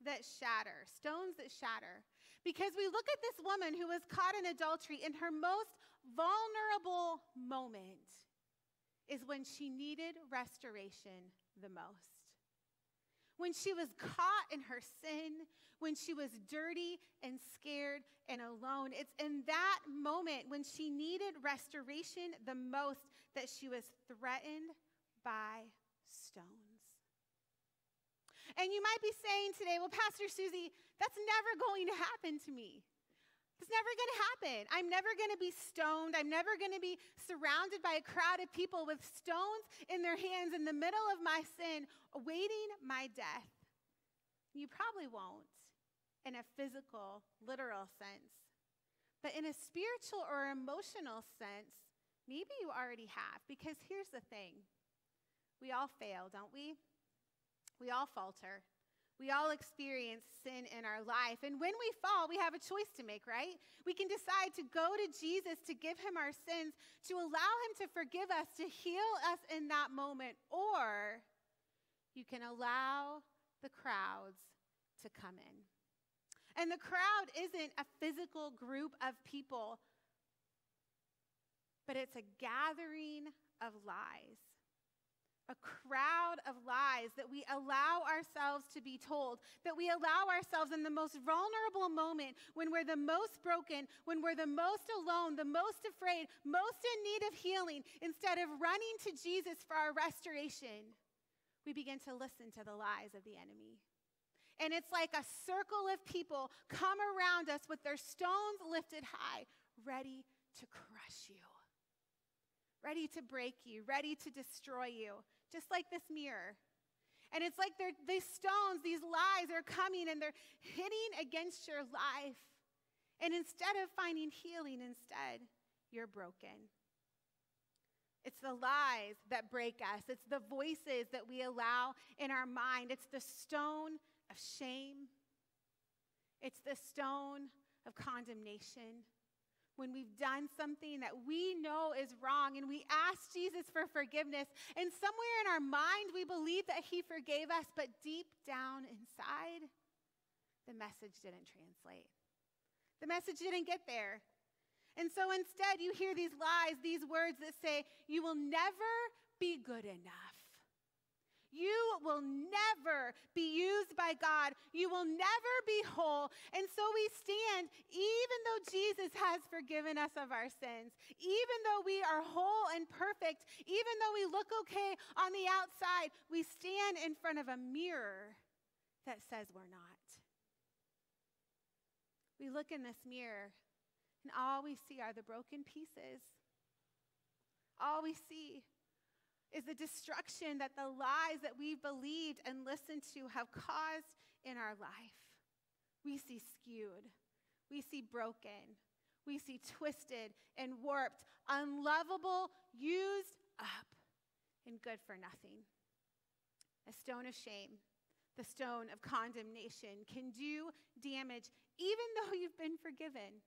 that shatter, stones that shatter. Because we look at this woman who was caught in adultery in her most vulnerable moment is when she needed restoration the most. When she was caught in her sin, when she was dirty and scared and alone. It's in that moment when she needed restoration the most that she was threatened by stones. And you might be saying today, well, Pastor Susie, that's never going to happen to me. It's never going to happen. I'm never going to be stoned. I'm never going to be surrounded by a crowd of people with stones in their hands in the middle of my sin, awaiting my death. You probably won't in a physical, literal sense. But in a spiritual or emotional sense, maybe you already have. Because here's the thing. We all fail, don't we? We all falter. We all experience sin in our life. And when we fall, we have a choice to make, right? We can decide to go to Jesus, to give him our sins, to allow him to forgive us, to heal us in that moment. Or you can allow the crowds to come in. And the crowd isn't a physical group of people, but it's a gathering of lies. A crowd of lies that we allow ourselves to be told, that we allow ourselves in the most vulnerable moment, when we're the most broken, when we're the most alone, the most afraid, most in need of healing, instead of running to Jesus for our restoration, we begin to listen to the lies of the enemy. And it's like a circle of people come around us with their stones lifted high, ready to crush you, ready to break you, ready to destroy you. Just like this mirror. And it's like these stones, these lies are coming and they're hitting against your life. And instead of finding healing, instead, you're broken. It's the lies that break us. It's the voices that we allow in our mind. It's the stone of shame. It's the stone of condemnation. When we've done something that we know is wrong and we ask Jesus for forgiveness, and somewhere in our mind we believe that he forgave us, but deep down inside, the message didn't translate. The message didn't get there. And so instead you hear these lies, these words that say, you will never be good enough. You will never be used by God. You will never be whole. And so we stand, even though Jesus has forgiven us of our sins, even though we are whole and perfect, even though we look okay on the outside, we stand in front of a mirror that says we're not. We look in this mirror, and all we see are the broken pieces. All we see is the destruction that the lies that we've believed and listened to have caused in our life. We see skewed. We see broken. We see twisted and warped, unlovable, used up, and good for nothing. A stone of shame, the stone of condemnation, can do damage even though you've been forgiven.